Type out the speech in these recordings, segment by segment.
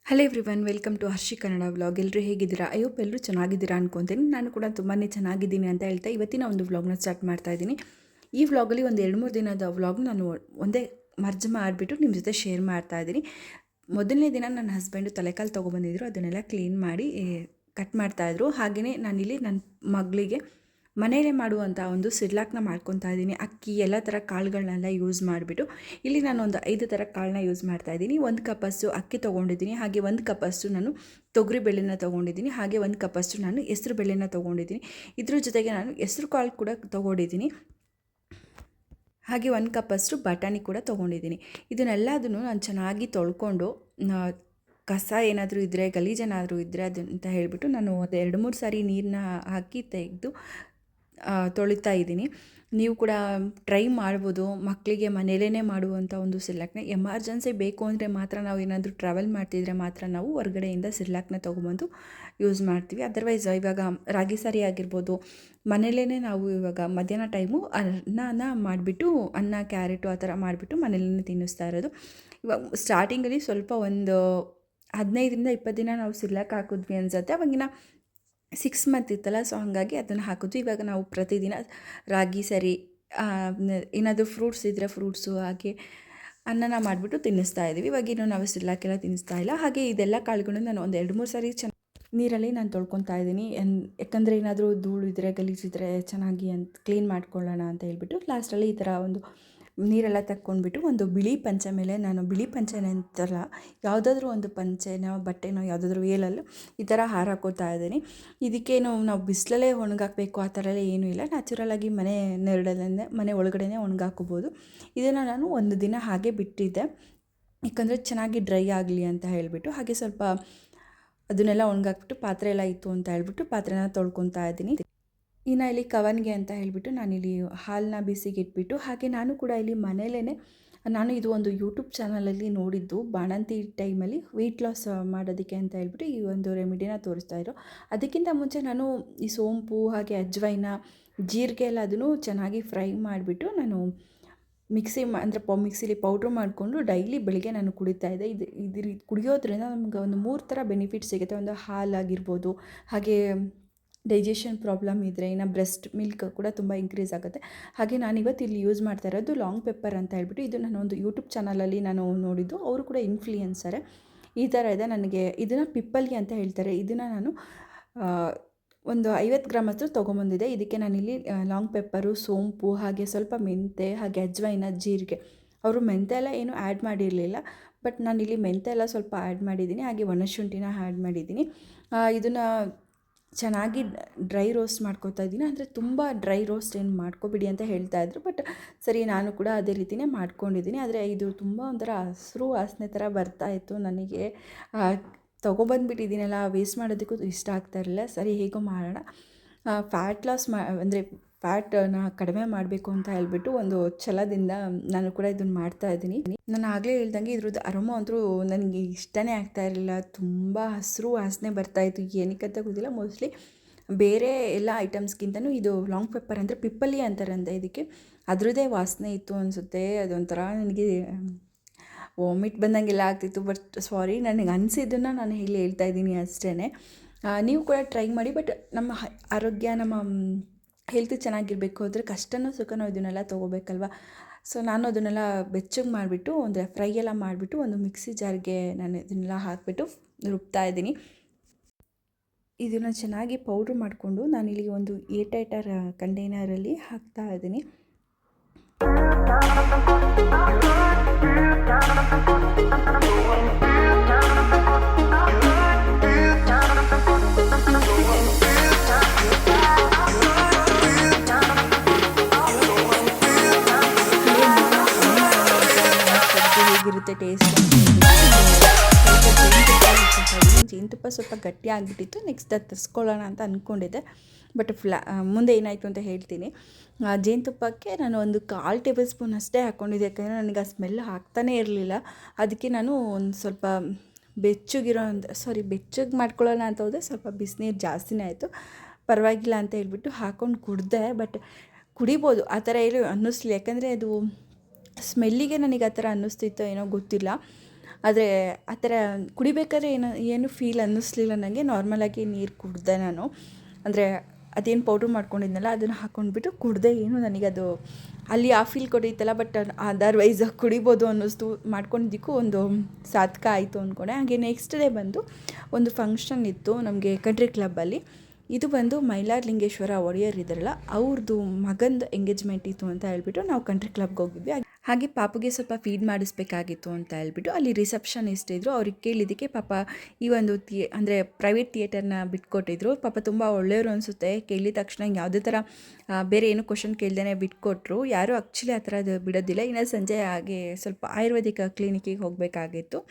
Hello everyone, welcome to Harshi Kannada vlog. ಎಲ್ಲರೂ ಹೇಗಿದ್ದೀರಾ? ಅಯ್ಯೋಪ್ ಎಲ್ಲರೂ ಚೆನ್ನಾಗಿದ್ದೀರಾ ಅನ್ಕೊತೀನಿ. ನಾನು ಕೂಡ ತುಂಬಾ ಚೆನ್ನಾಗಿದ್ದೀನಿ ಅಂತ ಹೇಳ್ತಾ ಇವತ್ತಿನ ಒಂದು ವ್ಲಾಗ್ನ ಸ್ಟಾರ್ಟ್ ಮಾಡ್ತಾ ಇದ್ದೀನಿ. ಈ ವ್ಲಾಗಲ್ಲಿ ಒಂದು 2-3 ದಿನದ ವ್ಲಾಗ್ ನಾನು ಒಂದೇ ಮರ್ಜ್ ಮಾಡಿಬಿಟ್ಟು ನಿಮ್ಮ ಜೊತೆ ಶೇರ್ ಮಾಡ್ತಾ ಇದ್ದೀನಿ. ಮೊದಲನೇ ದಿನ ನನ್ನ ಹಸ್ಬೆಂಡು ತಲೆಕಾಲು ತೊಗೊಬಂದಿದ್ರು, ಅದನ್ನೆಲ್ಲ ಕ್ಲೀನ್ ಮಾಡಿ ಕಟ್ ಮಾಡ್ತಾಯಿದ್ರು. ಹಾಗೆಯೇ ನಾನಿಲ್ಲಿ ನನ್ನ ಮಗಳಿಗೆ ಮನೆಯಲ್ಲೇ ಮಾಡುವಂಥ ಒಂದು ಸಿರ್ಲಾಕ್ನ ಮಾಡ್ಕೊತಾ ಇದ್ದೀನಿ. ಅಕ್ಕಿ ಎಲ್ಲ ಥರ ಕಾಳುಗಳನ್ನೆಲ್ಲ ಯೂಸ್ ಮಾಡಿಬಿಟ್ಟು ಇಲ್ಲಿ ನಾನು ಒಂದು 5 ಥರ ಕಾಳನ್ನ ಯೂಸ್ ಮಾಡ್ತಾಯಿದ್ದೀನಿ. 1 ಕಪ್ಪಷ್ಟು ಅಕ್ಕಿ ತೊಗೊಂಡಿದ್ದೀನಿ, ಹಾಗೆ 1 ಕಪ್ಪಷ್ಟು ನಾನು ತೊಗರಿ ಬೇಳೆನ ತೊಗೊಂಡಿದ್ದೀನಿ, ಹಾಗೆ 1 ಕಪ್ಪಷ್ಟು ನಾನು ಹೆಸರು ಬೇಳೆನ ತೊಗೊಂಡಿದ್ದೀನಿ. ಇದ್ರ ಜೊತೆಗೆ ನಾನು ಹೆಸರು ಕಾಳು ಕೂಡ ತೊಗೊಂಡಿದ್ದೀನಿ, ಹಾಗೆ 1 ಕಪ್ಪಷ್ಟು ಬಟಾಣಿ ಕೂಡ ತೊಗೊಂಡಿದ್ದೀನಿ. ಇದನ್ನೆಲ್ಲದನ್ನು ನಾನು ಚೆನ್ನಾಗಿ ತೊಳ್ಕೊಂಡು ಕಸ ಏನಾದರೂ ಇದ್ದರೆ, ಗಲೀಜೇನಾದರೂ ಇದ್ದರೆ ಅದು ಅಂತ ಹೇಳಿಬಿಟ್ಟು ನಾನು ಒಂದು 2-3 ಸಾರಿ ನೀರನ್ನ ಹಾಕಿ ತೆಗೆದು ತೊಳಿತಾ ಇದ್ದೀನಿ. ನೀವು ಕೂಡ ಟ್ರೈ ಮಾಡ್ಬೋದು. ಮಕ್ಕಳಿಗೆ ಮನೇಲೇ ಮಾಡುವಂಥ ಒಂದು ಸಿರ್ಲಾಕ್ನ ಎಮರ್ಜೆನ್ಸಿ ಬೇಕು ಅಂದರೆ ಮಾತ್ರ, ನಾವು ಏನಾದರೂ ಟ್ರಾವೆಲ್ ಮಾಡ್ತಿದ್ರೆ ಮಾತ್ರ ನಾವು ಹೊರಗಡೆಯಿಂದ ಸಿರ್ಲಾಕ್ನ ತೊಗೊಬಂದು ಯೂಸ್ ಮಾಡ್ತೀವಿ. ಅದರ್ವೈಸ್ ಇವಾಗ ರಾಗಿ ಸಾರಿ ಆಗಿರ್ಬೋದು, ಮನೇಲೇ ನಾವು ಇವಾಗ ಮಧ್ಯಾಹ್ನ ಟೈಮು ಅನ್ನನ ಮಾಡಿಬಿಟ್ಟು ಅನ್ನ ಕ್ಯಾರೆಟು ಆ ಥರ ಮಾಡಿಬಿಟ್ಟು ಮನೇಲೇ ತಿನ್ನಿಸ್ತಾ ಇರೋದು. ಇವಾಗ ಸ್ಟಾರ್ಟಿಂಗಲ್ಲಿ ಸ್ವಲ್ಪ ಒಂದು 15-20 ದಿನ ನಾವು ಸಿರ್ಲಾಕ್ ಹಾಕಿದ್ವಿ ಅನ್ಸುತ್ತೆ. ಅವಾಗಿನ 6 ಮಂತ್ ಇತ್ತಲ್ಲ, ಸೊ ಹಾಗಾಗಿ ಅದನ್ನು ಹಾಕಿದ್ವಿ. ಇವಾಗ ನಾವು ಪ್ರತಿದಿನ ರಾಗಿ ಸರಿ ಏನಾದರೂ ಫ್ರೂಟ್ಸ್ ಇದ್ದರೆ ಫ್ರೂಟ್ಸು ಹಾಗೆ ಅನ್ನನ ಮಾಡಿಬಿಟ್ಟು ತಿನ್ನಿಸ್ತಾ ಇದ್ದೀವಿ. ಇವಾಗಿನ್ನು ನಾವು ಸಿರ್ಲಾಕೆಲ್ಲ ತಿನ್ನಿಸ್ತಾ ಇಲ್ಲ. ಹಾಗೆ ಇದೆಲ್ಲ ಕಾಳುಗಳನ್ನು ನಾನು ಒಂದು 2-3 ಸಾರಿ ನೀರಲ್ಲಿ ನಾನು ತೊಳ್ಕೊತಾ ಇದ್ದೀನಿ. ಯಾಕಂದರೆ ಏನಾದರೂ ಧೂಳು ಇದ್ದರೆ, ಗಲೀಜಿದ್ರೆ ಚೆನ್ನಾಗಿ ಕ್ಲೀನ್ ಮಾಡ್ಕೊಳ್ಳೋಣ ಅಂತ ಹೇಳ್ಬಿಟ್ಟು ಲಾಸ್ಟಲ್ಲಿ ಈ ಥರ ಒಂದು ನೀರೆಲ್ಲ ತಕ್ಕೊಂಡ್ಬಿಟ್ಟು ಒಂದು ಬಿಳಿ ಪಂಚೆ ಮೇಲೆ, ನಾನು ಬಿಳಿ ಪಂಚೆನೇ ಅಂತಲ್ಲ, ಯಾವುದಾದ್ರೂ ಒಂದು ಪಂಚೆನೋ ಬಟ್ಟೆನೋ ಯಾವುದಾದ್ರೂ ವೇಲಲ್ಲೂ ಈ ಥರ ಹಾರಾಕೋತಾ ಇದ್ದೀನಿ. ಇದಕ್ಕೇನು ನಾವು ಬಿಸಿಲಲ್ಲೇ ಒಣಗಾಕಬೇಕು ಆ ಥರ ಎಲ್ಲ ಏನೂ ಇಲ್ಲ, ನ್ಯಾಚುರಲಾಗಿ ಮನೆ ನೆರಳಲ್ಲೇ ಮನೆ ಒಳಗಡೆನೇ ಒಣಗಾಕೋಬೋದು. ಇದನ್ನು ನಾನು ಒಂದು ದಿನ ಹಾಗೆ ಬಿಟ್ಟಿದ್ದೆ, ಯಾಕಂದರೆ ಚೆನ್ನಾಗಿ ಡ್ರೈ ಆಗಲಿ ಅಂತ ಹೇಳಿಬಿಟ್ಟು. ಹಾಗೆ ಸ್ವಲ್ಪ ಅದನ್ನೆಲ್ಲ ಒಣಗಾಕ್ಬಿಟ್ಟು ಪಾತ್ರೆ ಎಲ್ಲ ಇತ್ತು ಅಂತ ಹೇಳ್ಬಿಟ್ಟು ಪಾತ್ರೆನ ತೊಳ್ಕೊತಾ ಇದ್ದೀನಿ. ಇನ್ನು ಇಲ್ಲಿ ಕವನ್ಗೆ ಅಂತ ಹೇಳಿಬಿಟ್ಟು ನಾನಿಲ್ಲಿ ಹಾಲನ್ನ ಬಿಸಿಗೆ ಇಟ್ಬಿಟ್ಟು, ಹಾಗೆ ನಾನು ಕೂಡ ಇಲ್ಲಿ ಮನೇಲೇ ನಾನು ಇದು ಒಂದು ಯೂಟ್ಯೂಬ್ ಚಾನಲಲ್ಲಿ ನೋಡಿದ್ದು, ಬಾಣಂತಿ ಟೈಮಲ್ಲಿ ವೆಯ್ಟ್ ಲಾಸ್ ಮಾಡೋದಕ್ಕೆ ಅಂತ ಹೇಳ್ಬಿಟ್ಟು ಈ ಒಂದು ರೆಮಿಡಿನ ತೋರಿಸ್ತಾ ಇದ್ರು. ಅದಕ್ಕಿಂತ ಮುಂಚೆ ನಾನು ಈ ಸೋಂಪು ಹಾಗೆ ಅಜ್ವೈನ ಜೀರಿಗೆ ಎಲ್ಲ ಅದನ್ನು ಚೆನ್ನಾಗಿ ಫ್ರೈ ಮಾಡಿಬಿಟ್ಟು ನಾನು ಮಿಕ್ಸಿಲಿ ಪೌಡ್ರ್ ಮಾಡಿಕೊಂಡು ಡೈಲಿ ಬೆಳಿಗ್ಗೆ ನಾನು ಕುಡಿತಾ ಇದ್ದೆ. ಇದು ಕುಡಿಯೋದ್ರಿಂದ ನಮ್ಗೆ ಒಂದು 3 ಥರ ಬೆನಿಫಿಟ್ ಸಿಗುತ್ತೆ. ಒಂದು ಹಾಲಾಗಿರ್ಬೋದು, ಹಾಗೆ ಡೈಜೆಷನ್ ಪ್ರಾಬ್ಲಮ್ ಇದ್ದರೆ, ಇನ್ನು ಬ್ರೆಸ್ಟ್ ಮಿಲ್ಕ್ ಕೂಡ ತುಂಬ ಇನ್ಕ್ರೀಸ್ ಆಗುತ್ತೆ. ಹಾಗೆ ನಾನಿವತ್ತು ಇಲ್ಲಿ ಯೂಸ್ ಮಾಡ್ತಾ ಇರೋದು ಲಾಂಗ್ ಪೆಪ್ಪರ್ ಅಂತ ಹೇಳ್ಬಿಟ್ಟು, ಇದು ನಾನು ಒಂದು ಯೂಟ್ಯೂಬ್ ಚಾನಲಲ್ಲಿ ನಾನು ನೋಡಿದ್ದು. ಅವರು ಕೂಡ ಇನ್ಫ್ಲೂಯೆನ್ಸರೇ. ಈ ಥರ ಇದೆ. ನನಗೆ ಇದನ್ನು ಪಿಪ್ಪಲ್ಗೆ ಅಂತ ಹೇಳ್ತಾರೆ. ಇದನ್ನು ನಾನು ಒಂದು 50 ಗ್ರಾಮ್ ಅಷ್ಟು ತೊಗೊಂಬಂದಿದ್ದೆ. ಇದಕ್ಕೆ ನಾನಿಲ್ಲಿ ಲಾಂಗ್ ಪೆಪ್ಪರು, ಸೋಂಪು, ಹಾಗೆ ಸ್ವಲ್ಪ ಮೆಂತೆ, ಹಾಗೆ ಅಜ್ವೈನ, ಜೀರಿಗೆ. ಅವರು ಮೆಂತೆ ಎಲ್ಲ ಏನೂ ಆ್ಯಡ್ ಮಾಡಿರಲಿಲ್ಲ, ಬಟ್ ನಾನಿಲ್ಲಿ ಮೆಂತೆ ಎಲ್ಲ ಸ್ವಲ್ಪ ಆ್ಯಡ್ ಮಾಡಿದ್ದೀನಿ, ಹಾಗೆ ಒಣಶುಂಠಿನ ಆ್ಯಡ್ ಮಾಡಿದ್ದೀನಿ. ಇದನ್ನು ಚೆನ್ನಾಗಿ ಡ್ರೈ ರೋಸ್ಟ್ ಮಾಡ್ಕೊತಾ ಇದ್ದೀನಿ. ಅಂದರೆ ತುಂಬ ಡ್ರೈ ರೋಸ್ಟ್ ಏನು ಮಾಡ್ಕೊಬಿಡಿ ಅಂತ ಹೇಳ್ತಾಯಿದ್ರು, ಬಟ್ ಸರಿ ನಾನು ಕೂಡ ಅದೇ ರೀತಿಯೇ ಮಾಡ್ಕೊಂಡಿದ್ದೀನಿ. ಆದರೆ ಇದು ತುಂಬ ಒಂಥರ ಹಸಿರು ವಾಸನೆ ಥರ ಬರ್ತಾಯಿತ್ತು. ನನಗೆ ತೊಗೊಬಂದ್ಬಿಟ್ಟಿದ್ದೀನಲ್ಲ, ವೇಸ್ಟ್ ಮಾಡೋದಕ್ಕೂ ಇಷ್ಟ ಆಗ್ತಾ ಇರಲಿಲ್ಲ. ಸರಿ ಹೇಗೋ ಮಾಡೋಣ, ಫ್ಯಾಟ್ ಲಾಸ್ ಅಂದರೆ ಫ್ಯಾಟನ್ನು ಕಡಿಮೆ ಮಾಡಬೇಕು ಅಂತ ಹೇಳ್ಬಿಟ್ಟು ಒಂದು ಛಲದಿಂದ ನಾನು ಕೂಡ ಇದನ್ನು ಮಾಡ್ತಾಯಿದ್ದೀನಿ. ನಾನು ಆಗಲೇ ಹೇಳ್ದಂಗೆ ಇದ್ರದ್ದು ಅರೋಮಾ ಅಂತೂ ನನಗೆ ಇಷ್ಟನೇ ಆಗ್ತಾ ಇರಲಿಲ್ಲ. ತುಂಬ ಹಸಿರು ವಾಸನೆ ಬರ್ತಾಯಿತ್ತು, ಏನಕ್ಕಂತ ಗೊತ್ತಿಲ್ಲ. ಮೋಸ್ಟ್ಲಿ ಬೇರೆ ಎಲ್ಲ ಐಟಮ್ಸ್ಗಿಂತನೂ ಇದು ಲಾಂಗ್ ಪೆಪ್ಪರ್ ಅಂದರೆ ಪಿಪ್ಪಲಿ ಅಂತಾರಂತೆ ಇದಕ್ಕೆ, ಅದರದ್ದೇ ವಾಸನೆ ಇತ್ತು ಅನಿಸುತ್ತೆ. ಅದೊಂಥರ ನನಗೆ ವಾಮಿಟ್ ಬಂದಂಗೆಲ್ಲ ಆಗ್ತಿತ್ತು. ಬಟ್ ಸಾರಿ, ನನಗೆ ಅನಿಸಿದ್ದನ್ನು ನಾನು ಇಲ್ಲಿ ಹೇಳ್ತಾ ಇದ್ದೀನಿ ಅಷ್ಟೇ. ನೀವು ಕೂಡ ಟ್ರೈ ಮಾಡಿ. ಬಟ್ ನಮ್ಮ ಆರೋಗ್ಯ, ನಮ್ಮ ಹೆಲ್ತ್ ಚೆನ್ನಾಗಿರಬೇಕು ಅಂದರೆ ಕಷ್ಟನೋ ಸುಖನೋ ಇದನ್ನೆಲ್ಲ ತೊಗೋಬೇಕಲ್ವ. ಸೊ ನಾನು ಅದನ್ನೆಲ್ಲ ಬೆಚ್ಚಗೆ ಮಾಡಿಬಿಟ್ಟು, ಅಂದರೆ ಫ್ರೈ ಎಲ್ಲ ಮಾಡಿಬಿಟ್ಟು ಒಂದು ಮಿಕ್ಸಿ ಜಾರ್ಗೆ ನಾನು ಇದನ್ನೆಲ್ಲ ಹಾಕಿಬಿಟ್ಟು ರುಬ್ತಾ ಇದ್ದೀನಿ. ಇದನ್ನು ಚೆನ್ನಾಗಿ ಪೌಡ್ರ್ ಮಾಡಿಕೊಂಡು ನಾನಿಲ್ಲಿ ಒಂದು ಏರ್ಟೈಟರ್ ಕಂಟೈನರಲ್ಲಿ ಹಾಕ್ತಾ ಇದ್ದೀನಿ. ಹೇಗಿರುತ್ತೆ ಟೇಸ್ಟ್ ಜೇನುತುಪ್ಪ ಸ್ವಲ್ಪ ಗಟ್ಟಿ ಆಗಿಬಿಟ್ಟಿತ್ತು. ನೆಕ್ಸ್ಟ್ ಅದು ತರಿಸ್ಕೊಳ್ಳೋಣ ಅಂತ ಅಂದ್ಕೊಂಡಿದ್ದೆ, ಬಟ್ ಮುಂದೆ ಏನಾಯಿತು ಅಂತ ಹೇಳ್ತೀನಿ. ಜೇನುತುಪ್ಪಕ್ಕೆ ನಾನು ಒಂದು 1/4 ಟೇಬಲ್ ಸ್ಪೂನ್ ಅಷ್ಟೇ ಹಾಕ್ಕೊಂಡಿದ್ದೆ, ಯಾಕಂದರೆ ನನಗೆ ಆ ಸ್ಮೆಲ್ ಆಗ್ತಾನೇ ಇರಲಿಲ್ಲ. ಅದಕ್ಕೆ ನಾನು ಒಂದು ಸ್ವಲ್ಪ ಬೆಚ್ಚಗೆ ಮಾಡ್ಕೊಳ್ಳೋಣ ಅಂತ ಹೋದರೆ ಸ್ವಲ್ಪ ಬಿಸಿನೀರು ಜಾಸ್ತಿನೇ ಆಯಿತು. ಪರವಾಗಿಲ್ಲ ಅಂತ ಹೇಳ್ಬಿಟ್ಟು ಹಾಕ್ಕೊಂಡು ಕುಡಿದೆ. ಬಟ್ ಕುಡಿಬೋದು ಆ ಥರ ಏನು ಅನ್ನಿಸ್ಲಿಲ್ಲ, ಯಾಕಂದರೆ ಅದು ಸ್ಮೆಲ್ಲಿಗೆ ನನಗೆ ಆ ಥರ ಅನ್ನಿಸ್ತಿತ್ತೋ ಏನೋ ಗೊತ್ತಿಲ್ಲ. ಆದರೆ ಆ ಥರ ಕುಡಿಬೇಕಾದ್ರೆ ಏನು ಫೀಲ್ ಅನ್ನಿಸ್ಲಿಲ್ಲ ನನಗೆ. ನಾರ್ಮಲಾಗಿ ನೀರು ಕುಡಿದೆ ನಾನು. ಅಂದರೆ ಅದೇನು ಪೌಡ್ರ್ ಮಾಡ್ಕೊಂಡಿದ್ನಲ್ಲ ಅದನ್ನು ಹಾಕ್ಕೊಂಡ್ಬಿಟ್ಟು ಕುಡಿದೆ. ಏನು ನನಗದು ಅಲ್ಲಿ ಆ ಫೀಲ್ ಕೊಟ್ಟಿತ್ತಲ್ಲ, ಬಟ್ ಅದರ್ವೈಸ್ ಕುಡಿಬೋದು ಅನ್ನಿಸ್ತು. ಮಾಡ್ಕೊಂಡಿದ್ದಕ್ಕೂ ಒಂದು ಸಾರ್ಥಕ ಆಯಿತು ಅಂದ್ಕೊಂಡೆ. ಹಾಗೆ ನೆಕ್ಸ್ಟ್ ಡೇ ಬಂದು ಒಂದು ಫಂಕ್ಷನ್ ಇತ್ತು ನಮಗೆ ಕಂಟ್ರಿ ಕ್ಲಬ್ಬಲ್ಲಿ. ಇದು ಬಂದು ಮೈಲಾರಲಿಂಗೇಶ್ವರ ಒಡೆಯರ್ ಇದ್ದಾರಲ್ಲ, ಅವ್ರದ್ದು ಮಗಂದು ಎಂಗೇಜ್ಮೆಂಟ್ ಇತ್ತು ಅಂತ ಹೇಳ್ಬಿಟ್ಟು ನಾವು ಕಂಟ್ರಿ ಕ್ಲಬ್ಗೆ ಹೋಗಿದ್ವಿ. ಹಾಗೆ ಪಾಪುಗೆ ಸ್ವಲ್ಪ ಫೀಡ್ ಮಾಡಿಸ್ಬೇಕಾಗಿತ್ತು ಅಂತ ಹೇಳ್ಬಿಟ್ಟು ಅಲ್ಲಿ ರಿಸೆಪ್ಷನಿಸ್ಟ್ ಇದ್ದರು. ಅವ್ರಿಗೆ ಕೇಳಿದ್ದಕ್ಕೆ ಪಾಪ ಈ ಒಂದು ಅಂದರೆ ಪ್ರೈವೇಟ್ ಥಿಯೇಟರ್ನ ಬಿಟ್ಕೊಟ್ಟಿದ್ರು. ಪಾಪ ತುಂಬ ಒಳ್ಳೆಯವರು ಅನಿಸುತ್ತೆ. ಕೇಳಿದ ತಕ್ಷಣ ಯಾವುದೇ ಥರ ಬೇರೆ ಏನು ಕ್ವಶನ್ ಕೇಳ್ದೇ ಬಿಟ್ಕೊಟ್ರು. ಯಾರೂ ಆ್ಯಕ್ಚುಲಿ ಆ ಥರದ್ದು ಬಿಡೋದಿಲ್ಲ. ಇನ್ನು ಸಂಜೆ ಹಾಗೆ ಸ್ವಲ್ಪ ಆಯುರ್ವೇದಿಕ್ ಕ್ಲಿನಿಕ್ಕಿಗೆ ಹೋಗಬೇಕಾಗಿತ್ತು.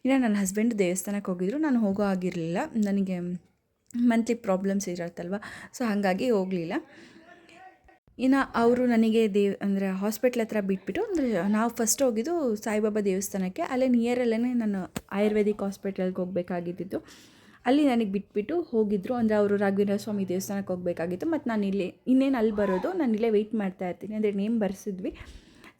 ಇನ್ನು ನನ್ನ ಹಸ್ಬೆಂಡ್ ದೇವಸ್ಥಾನಕ್ಕೆ ಹೋಗಿದ್ರು. ನಾನು ಹೋಗೋ ಆಗಿರಲಿಲ್ಲ, ನನಗೆ ಮಂತ್ಲಿ ಪ್ರಾಬ್ಲಮ್ಸ್ ಇರತ್ತಲ್ವ, ಸೊ ಹಾಗಾಗಿ ಹೋಗಲಿಲ್ಲ. ಇನ್ನು ಅವರು ನನಗೆ ಅಂದರೆ ಹಾಸ್ಪಿಟ್ಲ್ ಹತ್ರ ಬಿಟ್ಬಿಟ್ಟು, ಅಂದರೆ ನಾವು ಫಸ್ಟ್ ಹೋಗಿದ್ದು ಸಾಯಿಬಾಬಾ ದೇವಸ್ಥಾನಕ್ಕೆ. ಅಲ್ಲೇ ನಿಯರಲ್ಲೇ ನಾನು ಆಯುರ್ವೇದಿಕ್ ಹಾಸ್ಪಿಟಲ್ಗೆ ಹೋಗಬೇಕಾಗಿದ್ದು. ಅಲ್ಲಿ ನನಗೆ ಬಿಟ್ಬಿಟ್ಟು ಹೋಗಿದ್ದರು. ಅಂದರೆ ಅವರು ರಾಘವೇಂದ್ರ ಸ್ವಾಮಿ ದೇವಸ್ಥಾನಕ್ಕೆ ಹೋಗಬೇಕಾಗಿತ್ತು. ಮತ್ತು ನಾನು ಇನ್ನೇನು ಅಲ್ಲಿ ಬರೋದು, ನಾನು ಇಲ್ಲೇ ವೆಯ್ಟ್ ಮಾಡ್ತಾಯಿರ್ತೀನಿ. ಅಂದರೆ ನೇಮ್ ಬರ್ಸಿದ್ವಿ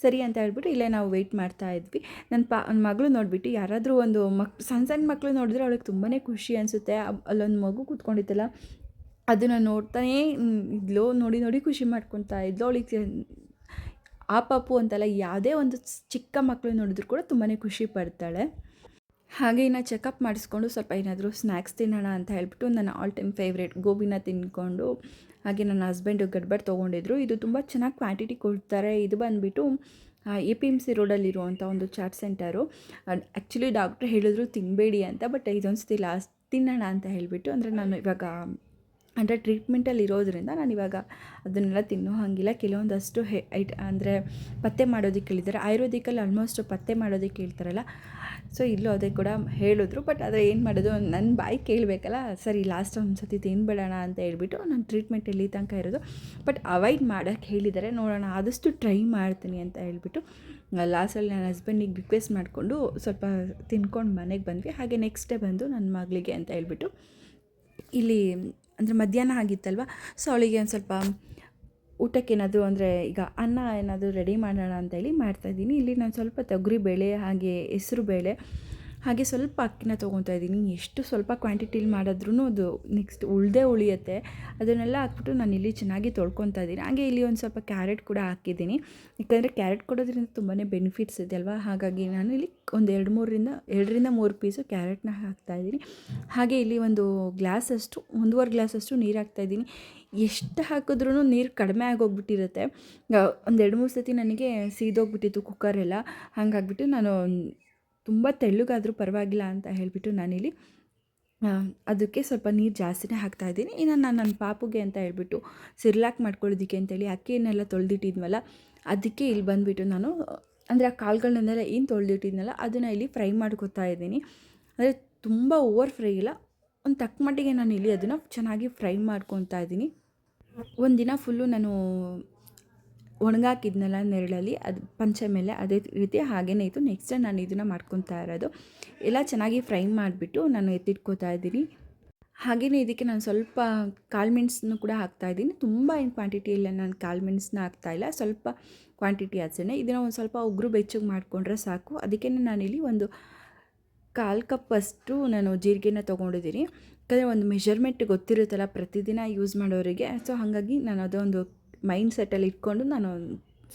ಸರಿ ಅಂತ ಹೇಳ್ಬಿಟ್ಟು ಇಲ್ಲೇ ನಾವು ವೆಯ್ಟ್ ಮಾಡ್ತಾಯಿದ್ವಿ. ನನ್ನ ಮಗಳು ನೋಡಿಬಿಟ್ಟು, ಯಾರಾದರೂ ಒಂದು ಸಣ್ಣ ಮಕ್ಕಳು ನೋಡಿದ್ರೆ ಅವಳಿಗೆ ತುಂಬಾ ಖುಷಿ ಅನಿಸುತ್ತೆ. ಅಲ್ಲೊಂದು ಮಗು ಕೂತ್ಕೊಂಡಿತ್ತಲ್ಲ, ಅದನ್ನು ನೋಡ್ತಾನೇ ಇದ್ಲು. ನೋಡಿ ಖುಷಿ ಮಾಡ್ಕೊತಾ ಇದ್ಲು. ಅವಳಿಗೆ ಆ ಪಾಪು ಅಂತಲ್ಲ, ಯಾವುದೇ ಒಂದು ಚಿಕ್ಕ ಮಕ್ಕಳು ನೋಡಿದ್ರು ಕೂಡ ತುಂಬಾ ಖುಷಿ ಪಡ್ತಾಳೆ. ಹಾಗೆ ಇನ್ನು ಚೆಕಪ್ ಮಾಡಿಸ್ಕೊಂಡು ಸ್ವಲ್ಪ ಏನಾದರೂ ಸ್ನ್ಯಾಕ್ಸ್ ತಿನ್ನೋಣ ಅಂತ ಹೇಳ್ಬಿಟ್ಟು ನನ್ನ ಆಲ್ ಟೈಮ್ ಫೇವ್ರೇಟ್ ಗೋಬಿನ ತಿಂದ್ಕೊಂಡು, ಹಾಗೆ ನನ್ನ ಹಸ್ಬೆಂಡು ಗಡ್ಬಡ್ ತೊಗೊಂಡಿದ್ರು. ಇದು ತುಂಬ ಚೆನ್ನಾಗಿ ಕ್ವಾಂಟಿಟಿ ಕೊಡ್ತಾರೆ. ಇದು ಬಂದುಬಿಟ್ಟು APMC ರೋಡಲ್ಲಿರುವಂಥ ಒಂದು ಚಾಟ್ ಸೆಂಟರು. ಆ್ಯಕ್ಚುಲಿ ಡಾಕ್ಟ್ರ್ ಹೇಳಿದ್ರು ತಿನ್ನಬೇಡಿ ಅಂತ, ಬಟ್ ಇದೊಂದು ಸತಿ ಲಾಸ್ಟ್ ತಿನ್ನೋಣ ಅಂತ ಹೇಳಿಬಿಟ್ಟು, ಅಂದರೆ ನಾನು ಇವಾಗ ಅಂದರೆ ಟ್ರೀಟ್ಮೆಂಟಲ್ಲಿ ಇರೋದ್ರಿಂದ ನಾನು ಇವಾಗ ಅದನ್ನೆಲ್ಲ ತಿನ್ನೋ ಹಾಗಿಲ್ಲ. ಕೆಲವೊಂದಷ್ಟು ಅಂದರೆ ಪತ್ತೆ ಮಾಡೋದಕ್ಕೆ ಹೇಳಿದ್ದಾರೆ. ಆಯುರ್ವೇದಿಕಲ್ಲಿ ಆಲ್ಮೋಸ್ಟ್ ಪತ್ತೆ ಮಾಡೋದಕ್ಕೆ ಹೇಳ್ತಾರಲ್ಲ, ಸೊ ಇಲ್ಲೂ ಅದೇ ಕೂಡ ಹೇಳಿದ್ರು. ಬಟ್ ಆದರೆ ಏನು ಮಾಡೋದು, ನನ್ನ ಬಾಯಿ ಕೇಳಬೇಕಲ್ಲ. ಸರಿ ಲಾಸ್ಟ್ ಒಂದು ಸತಿ ತಿನ್ಬೇಡೋಣ ಅಂತ ಹೇಳ್ಬಿಟ್ಟು ನಾನು ಟ್ರೀಟ್ಮೆಂಟ್ ಎಲ್ಲಿ ತನಕ ಇರೋದು, ಬಟ್ ಅವಾಯ್ಡ್ ಮಾಡೋಕ್ಕೆ ಹೇಳಿದ್ದಾರೆ. ನೋಡೋಣ, ಆದಷ್ಟು ಟ್ರೈ ಮಾಡ್ತೀನಿ ಅಂತ ಹೇಳ್ಬಿಟ್ಟು ಲಾಸ್ಟಲ್ಲಿ ನನ್ನ ಹಸ್ಬೆಂಡಿಗೆ ರಿಕ್ವೆಸ್ಟ್ ಮಾಡಿಕೊಂಡು ಸ್ವಲ್ಪ ತಿನ್ಕೊಂಡು ಮನೆಗೆ ಬಂದ್ವಿ. ಹಾಗೆ ನೆಕ್ಸ್ಟ್ ಡೇ ಬಂದು ನನ್ನ ಮಗಳಿಗೆ ಅಂತ ಹೇಳ್ಬಿಟ್ಟು ಇಲ್ಲಿ ಅಂದರೆ ಮಧ್ಯಾಹ್ನ ಆಗಿತ್ತಲ್ವ, ಸೊ ಅವಳಿಗೆ ಒಂದು ಸ್ವಲ್ಪ ಊಟಕ್ಕೇನಾದರೂ ಅಂದರೆ ಈಗ ಅನ್ನ ಏನಾದರೂ ರೆಡಿ ಮಾಡೋಣ ಅಂತೇಳಿ ಮಾಡ್ತಾಯಿದ್ದೀನಿ. ಇಲ್ಲಿ ನಾನು ಸ್ವಲ್ಪ ತೊಗರಿಬೇಳೆ ಹಾಗೆ ಹೆಸರು ಬೇಳೆ ಹಾಗೆ ಸ್ವಲ್ಪ ಅಕ್ಕಿನ ತೊಗೊತಾ ಇದ್ದೀನಿ. ಎಷ್ಟು ಸ್ವಲ್ಪ ಕ್ವಾಂಟಿಟಿಲಿ ಮಾಡಿದ್ರೂ ಅದು ನೆಕ್ಸ್ಟ್ ಉಳಿಯುತ್ತೆ. ಅದನ್ನೆಲ್ಲ ಹಾಕ್ಬಿಟ್ಟು ನಾನು ಇಲ್ಲಿ ಚೆನ್ನಾಗಿ ತೊಳ್ಕೊತಾ ಇದ್ದೀನಿ. ಹಾಗೆ ಇಲ್ಲಿ ಒಂದು ಸ್ವಲ್ಪ ಕ್ಯಾರೆಟ್ ಕೂಡ ಹಾಕಿದ್ದೀನಿ. ಯಾಕಂದರೆ ಕ್ಯಾರೆಟ್ ಕೊಡೋದ್ರಿಂದ ತುಂಬಾ ಬೆನಿಫಿಟ್ಸ್ ಇದೆ ಅಲ್ವಾ. ಹಾಗಾಗಿ ನಾನು ಇಲ್ಲಿ ಒಂದು 2-3 ಪೀಸು ಕ್ಯಾರೆಟ್ನ ಹಾಕ್ತಾಯಿದ್ದೀನಿ. ಹಾಗೆ ಇಲ್ಲಿ ಒಂದು ಗ್ಲಾಸಷ್ಟು 1.5 ಗ್ಲಾಸಷ್ಟು ನೀರು ಹಾಕ್ತಾಯಿದ್ದೀನಿ. ಎಷ್ಟು ಹಾಕಿದ್ರೂ ನೀರು ಕಡಿಮೆ ಆಗೋಗ್ಬಿಟ್ಟಿರುತ್ತೆ. ಒಂದು 2-3 ಸತಿ ನನಗೆ ಸೀದೋಗ್ಬಿಟ್ಟಿತ್ತು ಕುಕ್ಕರೆಲ್ಲ. ಹಾಗಾಗ್ಬಿಟ್ಟು ನಾನು ತುಂಬ ತೆಳ್ಳಗಾದರೂ ಪರವಾಗಿಲ್ಲ ಅಂತ ಹೇಳಿಬಿಟ್ಟು ನಾನಿಲ್ಲಿ ಅದಕ್ಕೆ ಸ್ವಲ್ಪ ನೀರು ಜಾಸ್ತಿನೇ ಹಾಕ್ತಾಯಿದ್ದೀನಿ. ಇನ್ನು ನಾನು ನನ್ನ ಪಾಪುಗೆ ಅಂತ ಹೇಳ್ಬಿಟ್ಟು ಸಿರ್ಲಾಕ್ ಮಾಡ್ಕೊಳ್ಳೋದಕ್ಕೆ ಅಂತೇಳಿ ಅಕ್ಕಿಯನ್ನೆಲ್ಲ ತೊಳೆದಿಟ್ಟಿದ್ವಲ್ಲ, ಅದಕ್ಕೆ ಇಲ್ಲಿ ಬಂದುಬಿಟ್ಟು ನಾನು ಅಂದರೆ ಆ ಕಾಳುಗಳನ್ನೆಲ್ಲ ಏನು ತೊಳೆದಿಟ್ಟಿದ್ನಲ್ಲ ಅದನ್ನು ಇಲ್ಲಿ ಫ್ರೈ ಮಾಡ್ಕೊತಾ ಇದ್ದೀನಿ. ಅಂದರೆ ತುಂಬ ಓವರ್ ಫ್ರೈ ಇಲ್ಲ, ಒಂದು ತಕ್ಕ ಮಟ್ಟಿಗೆ ನಾನು ಇಲ್ಲಿ ಅದನ್ನು ಚೆನ್ನಾಗಿ ಫ್ರೈ ಮಾಡ್ಕೊತಾ ಇದ್ದೀನಿ. ಒಂದಿನ ಫುಲ್ಲು ನಾನು ಒಣಗಾಕಿದ್ನಲ್ಲ ನೆರಳಲ್ಲಿ, ಅದು ಪಂಚೆ ಮೇಲೆ ಅದೇ ರೀತಿ ಹಾಗೇ ಇತ್ತು. ನೆಕ್ಸ್ಟ್ ನಾನು ಇದನ್ನು ಮಾಡ್ಕೊತಾ ಇರೋದು ಎಲ್ಲ ಚೆನ್ನಾಗಿ ಫ್ರೈ ಮಾಡಿಬಿಟ್ಟು ನಾನು ಎತ್ತಿಟ್ಕೋತಾ ಇದ್ದೀನಿ. ಹಾಗೆಯೇ ಇದಕ್ಕೆ ನಾನು ಸ್ವಲ್ಪ ಕಾಳು ಮೆಣಸನ್ನು ಕೂಡ ಹಾಕ್ತಾಯಿದ್ದೀನಿ. ತುಂಬ ಏನು ಕ್ವಾಂಟಿಟಿ ಇಲ್ಲ, ನಾನು ಕಾಳು ಮೆಣಸನ್ನ ಹಾಕ್ತಾಯಿಲ್ಲ, ಸ್ವಲ್ಪ ಕ್ವಾಂಟಿಟಿ ಅಷ್ಟೇ. ಇದನ್ನು ಒಂದು ಸ್ವಲ್ಪ ಉಗುರು ಬೆಚ್ಚಗೆ ಮಾಡಿಕೊಂಡ್ರೆ ಸಾಕು. ಅದಕ್ಕೆ ನಾನಿಲ್ಲಿ ಒಂದು 1/4 ಕಪ್ ಅಷ್ಟು ನಾನು ಜೀರಿಗೆನ ತೊಗೊಂಡಿದ್ದೀನಿ. ಯಾಕಂದರೆ ಒಂದು ಮೆಷರ್ಮೆಂಟ್ ಗೊತ್ತಿರುತ್ತಲ್ಲ ಪ್ರತಿದಿನ ಯೂಸ್ ಮಾಡೋರಿಗೆ, ಸೊ ಹಾಗಾಗಿ ನಾನು ಅದೊಂದು ಮೈಂಡ್ ಸೆಟ್ಟಲ್ಲಿ ಇಟ್ಕೊಂಡು ನಾನು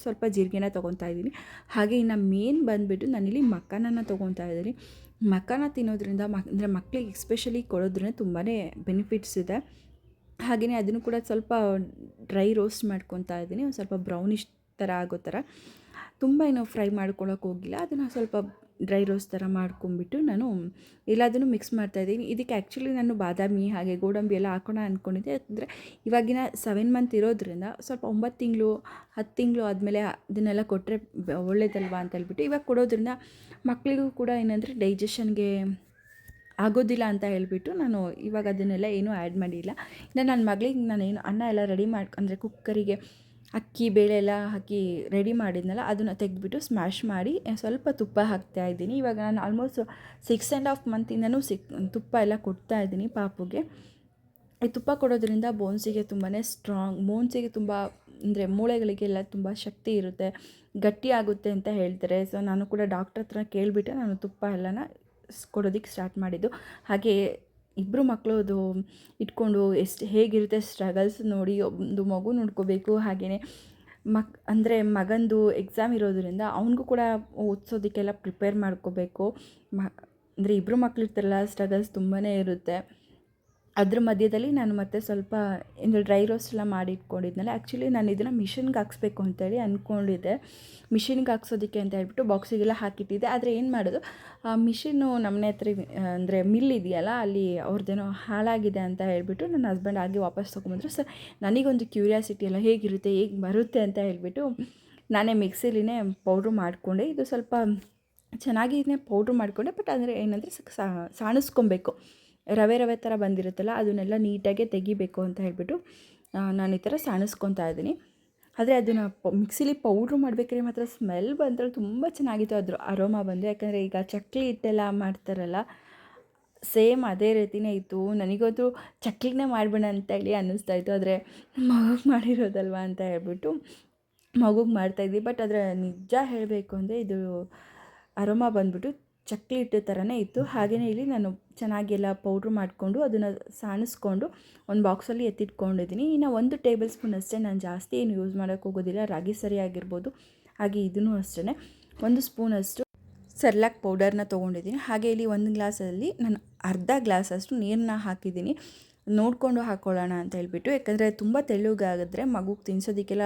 ಸ್ವಲ್ಪ ಜೀರಿಗೆನ ತೊಗೊತಾ ಇದ್ದೀನಿ. ಹಾಗೆ ಇನ್ನು ಮೇನ್ ಬಂದುಬಿಟ್ಟು ನಾನಿಲ್ಲಿ ಮಖಾನನ ತೊಗೊತಾ ಇದ್ದೀನಿ. ಮಖಾನ ತಿನ್ನೋದ್ರಿಂದ ಅಂದರೆ ಮಕ್ಕಳಿಗೆ ಎಸ್ಪೆಷಲಿ ಕೊಡೋದ್ರಿಂದ ತುಂಬಾ ಬೆನಿಫಿಟ್ಸ್ ಇದೆ. ಹಾಗೆಯೇ ಅದನ್ನು ಕೂಡ ಸ್ವಲ್ಪ ಡ್ರೈ ರೋಸ್ಟ್ ಮಾಡ್ಕೊತಾ ಇದ್ದೀನಿ. ಒಂದು ಸ್ವಲ್ಪ ಬ್ರೌನಿಷ್ ಥರ ಆಗೋ ಥರ, ತುಂಬ ಏನು ಫ್ರೈ ಮಾಡ್ಕೊಳ್ಳೋಕೆ ಹೋಗಿಲ್ಲ. ಅದನ್ನು ಸ್ವಲ್ಪ ಡ್ರೈ ರೋಸ್ಟ್ ಥರ ಮಾಡ್ಕೊಂಬಿಟ್ಟು ನಾನು ಎಲ್ಲದನ್ನು ಮಿಕ್ಸ್ ಮಾಡ್ತಾಯಿದ್ದೀನಿ. ಇದಕ್ಕೆ ಆ್ಯಕ್ಚುಲಿ ನಾನು ಬಾದಾಮಿ ಹಾಗೆ ಗೋಡಂಬಿ ಎಲ್ಲ ಹಾಕೋಣ ಅಂದ್ಕೊಂಡಿದ್ದೆ. ಅಂದರೆ ಇವಾಗಿನ 7 ಮಂತ್ ಇರೋದ್ರಿಂದ ಸ್ವಲ್ಪ 9 ತಿಂಗಳು 10 ತಿಂಗಳು ಆದಮೇಲೆ ಅದನ್ನೆಲ್ಲ ಕೊಟ್ಟರೆ ಒಳ್ಳೇದಲ್ವಾ ಅಂತ ಹೇಳ್ಬಿಟ್ಟು ಇವಾಗ ಕೊಡೋದ್ರಿಂದ ಮಕ್ಕಳಿಗೂ ಕೂಡ ಏನಂದರೆ ಡೈಜೆಷನ್ಗೆ ಆಗೋದಿಲ್ಲ ಅಂತ ಹೇಳಿಬಿಟ್ಟು ನಾನು ಇವಾಗ ಅದನ್ನೆಲ್ಲ ಏನೂ ಆ್ಯಡ್ ಮಾಡಿಲ್ಲ. ಇನ್ನು ನನ್ನ ಮಗಳಿಗೆ ನಾನೇನು ಅನ್ನ ಎಲ್ಲ ರೆಡಿ ಅಂದರೆ ಕುಕ್ಕರಿಗೆ ಅಕ್ಕಿ ಬೇಳೆ ಎಲ್ಲ ಹಾಕಿ ರೆಡಿ ಮಾಡಿದ್ನಲ್ಲ ಅದನ್ನು ತೆಗೆದುಬಿಟ್ಟು ಸ್ಮ್ಯಾಶ್ ಮಾಡಿ ಸ್ವಲ್ಪ ತುಪ್ಪ ಹಾಕ್ತಾಯಿದ್ದೀನಿ. ಇವಾಗ ನಾನು ಆಲ್ಮೋಸ್ಟ್ 6.5 ಮಂತಿಂದನೂ ತುಪ್ಪ ಎಲ್ಲ ಕೊಡ್ತಾಯಿದ್ದೀನಿ ಪಾಪುಗೆ. ಈ ತುಪ್ಪ ಕೊಡೋದ್ರಿಂದ ಬೋನ್ಸಿಗೆ ತುಂಬಾ ಸ್ಟ್ರಾಂಗ್, ಬೋನ್ಸಿಗೆ ತುಂಬ ಅಂದರೆ ಮೂಳೆಗಳಿಗೆಲ್ಲ ತುಂಬ ಶಕ್ತಿ ಇರುತ್ತೆ, ಗಟ್ಟಿ ಆಗುತ್ತೆ ಅಂತ ಹೇಳ್ತಾರೆ. ಸೊ ನಾನು ಕೂಡ ಡಾಕ್ಟ್ರ್ ಹತ್ರ ಕೇಳಿಬಿಟ್ಟು ನಾನು ತುಪ್ಪ ಎಲ್ಲನ ಕೊಡೋದಕ್ಕೆ ಸ್ಟಾರ್ಟ್ ಮಾಡಿದ್ದು. ಹಾಗೆ ಇಬ್ಬರು ಮಕ್ಕಳದು ಇಟ್ಕೊಂಡು ಹೇಗಿರುತ್ತೆ ಸ್ಟ್ರಗಲ್ಸ್ ನೋಡಿ. ಒಂದು ಮಗು ನೋಡ್ಕೋಬೇಕು, ಹಾಗೆಯೇ ಅಂದರೆ ಮಗಂದು ಎಕ್ಸಾಮ್ ಇರೋದರಿಂದ ಅವನಿಗೂ ಕೂಡ ಓದಿಸೋದಕ್ಕೆಲ್ಲ ಪ್ರಿಪೇರ್ ಮಾಡ್ಕೋಬೇಕು. ಅಂದರೆ ಇಬ್ಬರು ಮಕ್ಕಳು ಇರ್ತಾರಲ್ಲ, ಸ್ಟ್ರಗಲ್ಸ್ ತುಂಬಾ ಇರುತ್ತೆ. ಅದ್ರ ಮಧ್ಯದಲ್ಲಿ ನಾನು ಮತ್ತೆ ಸ್ವಲ್ಪ ಇನ್ನು ಡ್ರೈ ರೋಸ್ಟ್ ಎಲ್ಲ ಮಾಡಿ ಇಟ್ಕೊಂಡಿದ್ನಲ್ಲ. ಆ್ಯಕ್ಚುಲಿ ನಾನು ಇದನ್ನು ಮಿಷಿನ್ಗೆ ಹಾಕ್ಸ್ಬೇಕು ಅಂತೇಳಿ ಅಂದ್ಕೊಂಡಿದ್ದೆ. ಮಿಷಿನ್ಗೆ ಹಾಕ್ಸೋದಕ್ಕೆ ಅಂತ ಹೇಳ್ಬಿಟ್ಟು ಬಾಕ್ಸಿಗೆಲ್ಲ ಹಾಕಿಟ್ಟಿದ್ದೆ. ಆದರೆ ಏನು ಮಾಡೋದು, ಆ ಮಿಷಿನ್ನು ನಮ್ಮನೆ ಹತ್ರ ಅಂದರೆ ಮಿಲ್ ಇದೆಯಲ್ಲ, ಅಲ್ಲಿ ಅವ್ರದ್ದೇನೋ ಹಾಳಾಗಿದೆ ಅಂತ ಹೇಳ್ಬಿಟ್ಟು ನನ್ನ ಹಸ್ಬೆಂಡ್ ಆಗಿ ವಾಪಸ್ ತೊಗೊಂಬಂದರು. ಸರ್ ನನಗೊಂದು ಕ್ಯೂರಿಯಾಸಿಟಿ ಅಲ್ಲ, ಹೇಗಿರುತ್ತೆ ಹೇಗೆ ಬರುತ್ತೆ ಅಂತ ಹೇಳ್ಬಿಟ್ಟು ನಾನೇ ಮಿಕ್ಸಿಲಿನೇ ಪೌಡ್ರು ಮಾಡಿಕೊಂಡೆ. ಇದು ಸ್ವಲ್ಪ ಚೆನ್ನಾಗಿನೇ ಪೌಡ್ರು ಮಾಡಿಕೊಂಡೆ. ಬಟ್ ಅಂದರೆ ಏನಂದರೆ ಸಾಣಿಸ್ಕೊಬೇಕು, ರವೆ ಥರ ಬಂದಿರುತ್ತಲ್ಲ ಅದನ್ನೆಲ್ಲ ನೀಟಾಗೆ ತೆಗಿಬೇಕು ಅಂತ ಹೇಳ್ಬಿಟ್ಟು ನಾನು ಈ ಥರ ಸಾಣಿಸ್ಕೊತಾ ಇದ್ದೀನಿ. ಆದರೆ ಅದನ್ನು ಮಿಕ್ಸಿಲಿ ಪೌಡ್ರು ಮಾಡಬೇಕಾದ್ರೆ ಮಾತ್ರ ಸ್ಮೆಲ್ ಬಂದರೆ ತುಂಬ ಚೆನ್ನಾಗಿತ್ತು, ಅದ್ರ ಅರೋಮಾ ಬಂದು. ಯಾಕಂದರೆ ಈಗ ಚಕ್ಲಿ ಹಿಟ್ಟೆಲ್ಲ ಮಾಡ್ತಾರಲ್ಲ, ಸೇಮ್ ಅದೇ ರೀತಿಯೇ ಇತ್ತು. ನನಗಂತೂ ಚಕ್ಲಿನೇ ಮಾಡಬೇಡ ಅಂತೇಳಿ ಅನ್ನಿಸ್ತಾಯಿತ್ತು. ಆದರೆ ಮಗುಗೆ ಮಾಡಿರೋದಲ್ವ ಅಂತ ಹೇಳ್ಬಿಟ್ಟು ಮಗುಗೆ ಮಾಡ್ತಾಯಿದ್ವಿ. ಬಟ್ ಅದರ ನಿಜ ಹೇಳಬೇಕು ಅಂದರೆ ಇದು ಅರೋಮಾ ಬಂದ್ಬಿಟ್ಟು ಚಕ್ಲಿ ಹಿಟ್ಟು ಥರನೇ ಇತ್ತು. ಹಾಗೆಯೇ ಇಲ್ಲಿ ನಾನು ಚೆನ್ನಾಗೆಲ್ಲ ಪೌಡ್ರು ಮಾಡಿಕೊಂಡು ಅದನ್ನು ಸಾಣಿಸ್ಕೊಂಡು ಒಂದು ಬಾಕ್ಸಲ್ಲಿ ಎತ್ತಿಟ್ಕೊಂಡಿದ್ದೀನಿ. ಇನ್ನು 1 ಟೇಬಲ್ ಸ್ಪೂನ್ ಅಷ್ಟೇ, ನಾನು ಜಾಸ್ತಿ ಏನು ಯೂಸ್ ಮಾಡೋಕ್ಕೆ ಹೋಗೋದಿಲ್ಲ. ರಾಗಿ ಸರಿ ಆಗಿರ್ಬೋದು, ಹಾಗೆ ಇದೂ ಅಷ್ಟೇ 1 ಸ್ಪೂನಷ್ಟು ಸೆರ್ಲಾಕ್ ಪೌಡರ್ನ ತೊಗೊಂಡಿದ್ದೀನಿ. ಹಾಗೆ ಇಲ್ಲಿ 1 ಗ್ಲಾಸಲ್ಲಿ ನಾನು ಅರ್ಧ ಗ್ಲಾಸಷ್ಟು ನೀರನ್ನ ಹಾಕಿದ್ದೀನಿ. ನೋಡಿಕೊಂಡು ಹಾಕ್ಕೊಳ್ಳೋಣ ಅಂತ ಹೇಳ್ಬಿಟ್ಟು, ಯಾಕಂದರೆ ತುಂಬ ತೆಳ್ಳಗಾಗಿದ್ರೆ ಮಗುಗೆ ತಿನ್ನಿಸೋದಕ್ಕೆಲ್ಲ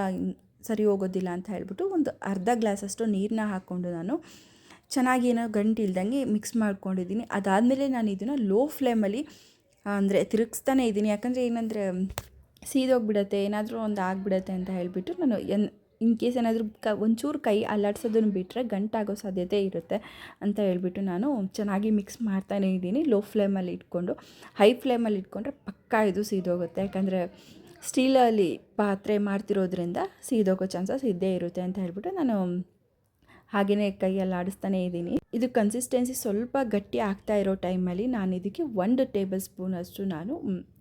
ಸರಿ ಹೋಗೋದಿಲ್ಲ ಅಂತ ಹೇಳ್ಬಿಟ್ಟು ಒಂದು ಅರ್ಧ ಗ್ಲಾಸಷ್ಟು ನೀರನ್ನ ಹಾಕ್ಕೊಂಡು ನಾನು ಚೆನ್ನಾಗಿ ಏನೋ ಗಂಟು ಇಲ್ದಂಗೆ ಮಿಕ್ಸ್ ಮಾಡ್ಕೊಂಡಿದ್ದೀನಿ. ಅದಾದಮೇಲೆ ನಾನು ಇದನ್ನು ಲೋ ಫ್ಲೇಮಲ್ಲಿ ಅಂದರೆ ತಿರುಗಿಸ್ತಾನೆ ಇದ್ದೀನಿ. ಯಾಕಂದರೆ ಏನಂದರೆ ಸೀದೋಗಿಬಿಡತ್ತೆ, ಏನಾದರೂ ಒಂದು ಆಗಿಬಿಡತ್ತೆ ಅಂತ ಹೇಳಿಬಿಟ್ಟು ನಾನು ಇನ್ ಕೇಸ್ ಏನಾದರೂ ಒಂಚೂರು ಕೈ ಅಲ್ಲಾಡ್ಸೋದನ್ನು ಬಿಟ್ಟರೆ ಗಂಟಾಗೋ ಸಾಧ್ಯತೆ ಇರುತ್ತೆ ಅಂತ ಹೇಳ್ಬಿಟ್ಟು ನಾನು ಚೆನ್ನಾಗಿ ಮಿಕ್ಸ್ ಮಾಡ್ತಾನೇ ಇದ್ದೀನಿ ಲೋ ಫ್ಲೇಮಲ್ಲಿ ಇಟ್ಕೊಂಡು. ಹೈ ಫ್ಲೇಮಲ್ಲಿ ಇಟ್ಕೊಂಡ್ರೆ ಪಕ್ಕಾ ಇದು ಸೀದೋಗುತ್ತೆ. ಯಾಕಂದರೆ ಸ್ಟೀಲಲ್ಲಿ ಪಾತ್ರೆ ಮಾಡ್ತಿರೋದ್ರಿಂದ ಸೀದೋಗೋ ಚಾನ್ಸಸ್ ಇದ್ದೇ ಇರುತ್ತೆ ಅಂತ ಹೇಳ್ಬಿಟ್ಟು ನಾನು ಹಾಗೆಯೇ ಕೈಯಲ್ಲಿ ಆಡಿಸ್ತಾನೇ ಇದ್ದೀನಿ. ಇದು ಕನ್ಸಿಸ್ಟೆನ್ಸಿ ಸ್ವಲ್ಪ ಗಟ್ಟಿ ಆಗ್ತಾ ಇರೋ ಟೈಮಲ್ಲಿ ನಾನು ಇದಕ್ಕೆ 1 ಟೇಬಲ್ ಸ್ಪೂನಷ್ಟು ನಾನು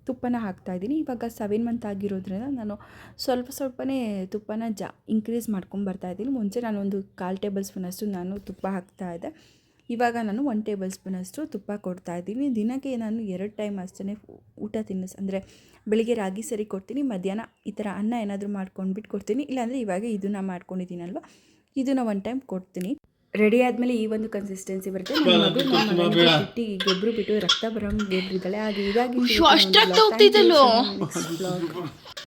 ತುಪ್ಪನ ಹಾಕ್ತಾಯಿದ್ದೀನಿ. ಇವಾಗ 7 ಮಂತ್ ಆಗಿರೋದ್ರಿಂದ ನಾನು ಸ್ವಲ್ಪನೇ ತುಪ್ಪನ ಇನ್ಕ್ರೀಸ್ ಮಾಡ್ಕೊಂಬರ್ತಾಯಿದ್ದೀನಿ. ಮುಂಚೆ ನಾನು ಒಂದು 1/4 ಟೇಬಲ್ ಸ್ಪೂನಷ್ಟು ನಾನು ತುಪ್ಪ ಹಾಕ್ತಾಯಿದ್ದೆ. ಇವಾಗ ನಾನು 1 ಟೇಬಲ್ ಸ್ಪೂನಷ್ಟು ತುಪ್ಪ ಕೊಡ್ತಾಯಿದ್ದೀನಿ. ದಿನಕ್ಕೆ ನಾನು 2 ಟೈಮ್ ಅಷ್ಟೇ ಊಟ ಅಂದರೆ ಬೆಳಿಗ್ಗೆ ರಾಗಿ ಸರಿ ಕೊಡ್ತೀನಿ, ಮಧ್ಯಾಹ್ನ ಈ ಥರ ಅನ್ನ ಏನಾದರೂ ಮಾಡ್ಕೊಂಡ್ಬಿಟ್ಟು ಕೊಡ್ತೀನಿ. ಇಲ್ಲಾಂದರೆ ಇವಾಗ ಇದನ್ನು ಮಾಡ್ಕೊಂಡಿದ್ದೀನಲ್ವ, ಇದನ್ನು 1 ಟೈಮ್ ಕೊಡ್ತೀನಿ. ರೆಡಿ ಆದಮೇಲೆ ಈ ಒಂದು ಕನ್ಸಿಸ್ಟೆನ್ಸಿ ಬರುತ್ತೆ. ನನ್ನ ಮಗು ಬಿಟ್ಟು ಗೆಬ್ರು ಬಿಟ್ಟು ರಕ್ತ ಬರೋ ಗೆಬ್ರಿದ್ದಾಳೆ. ಹಾಗೆ ಇವಾಗಿನ